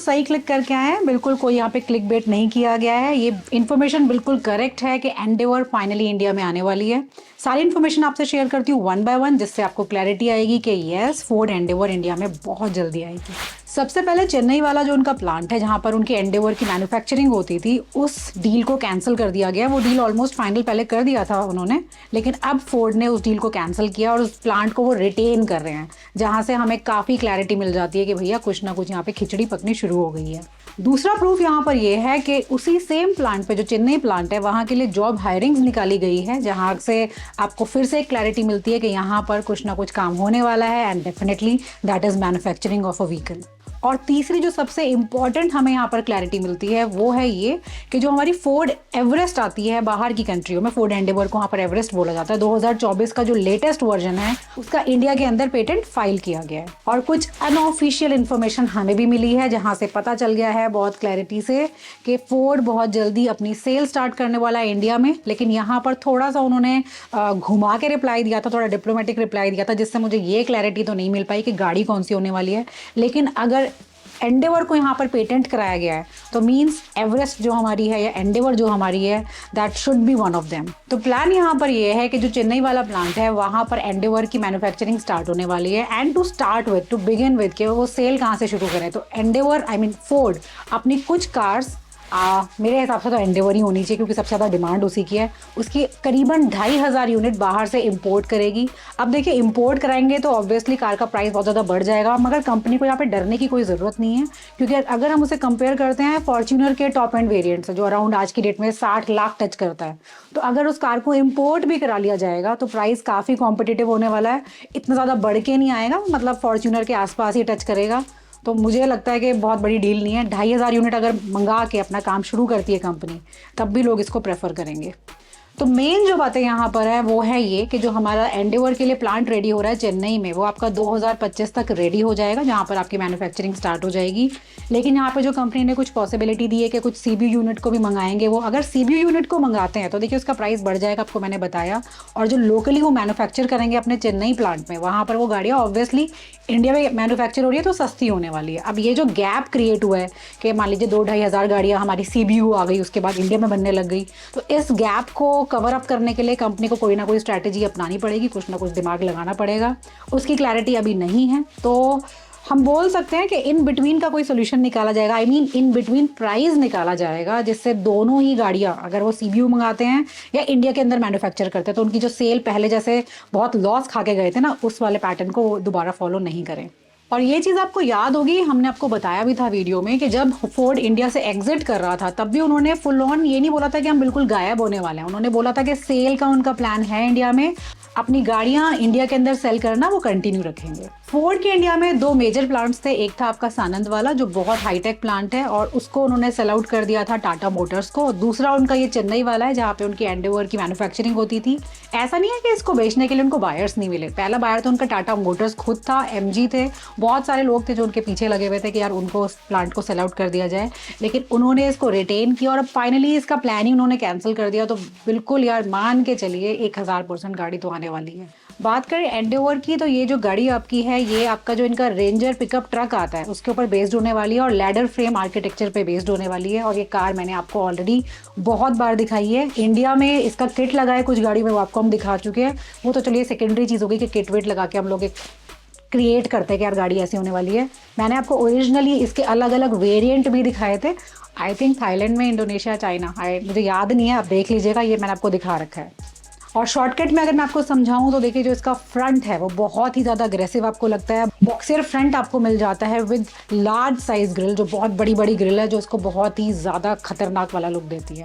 सही क्लिक करके आए हैं, बिल्कुल कोई यहाँ पे क्लिक बेट नहीं किया गया है। ये इन्फॉर्मेशन बिल्कुल करेक्ट है कि एंडेवर फाइनली इंडिया में आने वाली है। सारी इन्फॉर्मेशन आपसे शेयर करती हूँ वन बाय वन, जिससे आपको क्लैरिटी आएगी कि यस, फोर्ड एंडेवर इंडिया में बहुत जल्दी आएगी। सबसे पहले चेन्नई वाला जो उनका प्लांट है जहाँ पर उनकी एंडेवर की मैन्युफैक्चरिंग होती थी, उस डील को कैंसिल कर दिया गया। वो डील ऑलमोस्ट फाइनल पहले कर दिया था उन्होंने, लेकिन अब फोर्ड ने उस डील को कैंसिल किया और उस प्लांट को वो रिटेन कर रहे हैं, जहाँ से हमें काफ़ी क्लैरिटी मिल जाती है कि भैया कुछ ना कुछ यहाँ पे खिचड़ी पकनी शुरू हो गई है। दूसरा प्रूफ यहाँ पर ये है कि उसी सेम प्लांट पे जो चेन्नई प्लांट है, वहाँ के लिए जॉब हायरिंग्स निकाली गई है, जहाँ से आपको फिर से एक क्लैरिटी मिलती है कि यहाँ पर कुछ ना कुछ काम होने वाला है, and definitely that is manufacturing of a vehicle. और तीसरी जो सबसे इंपॉर्टेंट हमें यहाँ पर क्लैरिटी मिलती है वो है ये कि जो हमारी फोर्ड एवरेस्ट आती है बाहर की कंट्रियों में, फोर्ड एंडेवर को वहाँ पर एवरेस्ट बोला जाता है, 2024 का जो लेटेस्ट वर्जन है उसका इंडिया के अंदर पेटेंट फाइल किया गया है। और कुछ अनऑफिशियल इन्फॉर्मेशन हमें भी मिली है, जहाँ से पता चल गया है बहुत क्लैरिटी से कि फोर्ड बहुत जल्दी अपनी सेल स्टार्ट करने वाला है इंडिया में। लेकिन यहाँ पर थोड़ा सा उन्होंने घुमा के रिप्लाई दिया था, थोड़ा डिप्लोमेटिक रिप्लाई दिया था, जिससे मुझे ये क्लैरिटी तो नहीं मिल पाई कि गाड़ी कौन सी होने वाली है। लेकिन अगर एंडेवर को यहाँ पर पेटेंट कराया गया है तो मीन्स एवरेस्ट जो हमारी है या एंडेवर जो हमारी है, that should be one of them. तो प्लान यहाँ पर ये है कि जो चेन्नई वाला प्लांट है वहाँ पर एंडेवर की मैन्युफैक्चरिंग स्टार्ट होने वाली है। And to start with, to begin with, कि वो सेल कहाँ से शुरू करें, तो एंडेवर आई मीन फोर्ड अपनी कुछ कार्स, मेरे हिसाब से तो एंडेवर ही होनी चाहिए क्योंकि सबसे ज़्यादा डिमांड उसी की है, उसकी करीबन 2500 यूनिट बाहर से इंपोर्ट करेगी। अब देखिए, इंपोर्ट कराएंगे तो ऑब्वियसली कार का प्राइस बहुत ज़्यादा बढ़ जाएगा, मगर कंपनी को यहाँ पे डरने की कोई ज़रूरत नहीं है, क्योंकि अगर हम उसे कंपेयर करते हैं फॉर्च्यूनर के टॉप एंड वेरिएंट से, जो अराउंड आज की डेट में 60 लाख टच करता है, तो अगर उस कार को इम्पोर्ट भी करा लिया जाएगा तो प्राइस काफ़ी कॉम्पिटिटिव होने वाला है। इतना ज़्यादा बढ़ के नहीं आएगा, मतलब फॉर्च्यूनर के आसपास ही टच करेगा। तो मुझे लगता है कि बहुत बड़ी डील नहीं है। 2500 यूनिट अगर मंगा के अपना काम शुरू करती है कंपनी, तब भी लोग इसको प्रेफर करेंगे। तो मेन जो बातें यहाँ पर है वो है ये कि जो हमारा एंडेवर के लिए प्लांट रेडी हो रहा है चेन्नई में, वो आपका 2025 तक रेडी हो जाएगा, जहाँ पर आपकी मैन्युफैक्चरिंग स्टार्ट हो जाएगी। लेकिन यहाँ पे जो कंपनी ने कुछ पॉसिबिलिटी दी है कि कुछ सीबीयू यूनिट को भी मंगाएंगे। वो अगर सीबीयू यूनिट को मंगाते हैं तो देखिए उसका प्राइस बढ़ जाएगा, आपको मैंने बताया। और जो लोकली वो मैन्युफैक्चर करेंगे अपने चेन्नई प्लांट में, वहाँ पर वो गाड़ियाँ ऑब्वियसली इंडिया में मैन्युफैक्चर हो रही है तो सस्ती होने वाली है। अब ये जो गैप क्रिएट हुआ है कि मान लीजिए 2-2.5 हज़ार गाड़ियाँ हमारी सीबीयू आ गई, उसके बाद इंडिया में बनने लग गई, तो इस गैप को कवर अप करने के लिए कंपनी को कोई ना कोई स्ट्रैटेजी अपनानी पड़ेगी, कुछ ना कुछ दिमाग लगाना पड़ेगा। उसकी क्लैरिटी अभी नहीं है, तो हम बोल सकते हैं कि इन बिटवीन का कोई सोल्यूशन निकाला जाएगा, I mean in between price निकाला जाएगा, जिससे दोनों ही गाड़ियाँ, अगर वो सीबीयू मंगाते हैं या इंडिया के अंदर मैन्युफैक्चर करते हैं, तो उनकी जो सेल पहले जैसे बहुत लॉस खा के गए थे ना, उस वाले पैटर्न को दोबारा फॉलो नहीं करें। और ये चीज़ आपको याद होगी, हमने आपको बताया भी था वीडियो में कि जब फोर्ड इंडिया से एग्जिट कर रहा था तब भी उन्होंने फुल ऑन ये नहीं बोला था कि हम बिल्कुल गायब होने वाले हैं। उन्होंने बोला था कि सेल का उनका प्लान है, इंडिया में अपनी गाड़ियाँ इंडिया के अंदर सेल करना वो कंटिन्यू रखेंगे। फोर्ड के इंडिया में 2 मेजर प्लांट्स थे। एक था आपका सानंद वाला, जो बहुत हाईटेक प्लांट है और उसको उन्होंने सेल आउट कर दिया था टाटा मोटर्स को। दूसरा उनका ये चेन्नई वाला है, जहाँ पे उनकी एंडेवर की मैन्युफैक्चरिंग होती थी। ऐसा नहीं है कि इसको बेचने के लिए उनको बायर्स नहीं मिले। पहला बायर तो उनका टाटा मोटर्स खुद था, एमजी थे, बहुत सारे लोग थे जो उनके पीछे लगे हुए थे कि यार उनको उस प्लांट को सेल आउट कर दिया जाए, लेकिन उन्होंने इसको रिटेन किया और अब फाइनली इसका प्लान ही उन्होंने कैंसिल कर दिया। तो बिल्कुल यार मान के चलिए 1000% गाड़ी तो आने वाली है। बात करें एंडेवर की, तो ये जो गाड़ी आपकी है, ये आपका जो इनका रेंजर पिकअप ट्रक आता है उसके ऊपर बेस्ड होने वाली है और लैडर फ्रेम आर्किटेक्चर पे बेस्ड होने वाली है। और ये कार मैंने आपको ऑलरेडी बहुत बार दिखाई है। इंडिया में इसका किट लगा है कुछ गाड़ी में, वो आपको हम दिखा चुके हैं। वो तो चलिए सेकेंडरी चीज़ होगी कि किट वेट लगा के हम लोग एक क्रिएट करते हैं कि यार गाड़ी ऐसी होने वाली है। मैंने आपको ओरिजिनली इसके अलग अलग वेरिएंट भी दिखाए थे, आई थिंक थाईलैंड में, इंडोनेशिया, चाइना, मुझे याद नहीं है, आप देख लीजिएगा, ये मैंने आपको दिखा रखा है। और शॉर्टकट में अगर मैं आपको समझाऊं तो देखिए, जो इसका फ्रंट है वो बहुत ही ज़्यादा अग्रेसिव आपको लगता है। बॉक्सर फ्रंट आपको मिल जाता है विद लार्ज साइज ग्रिल, जो बहुत बड़ी बड़ी ग्रिल है, जो इसको बहुत ही ज़्यादा खतरनाक वाला लुक देती है।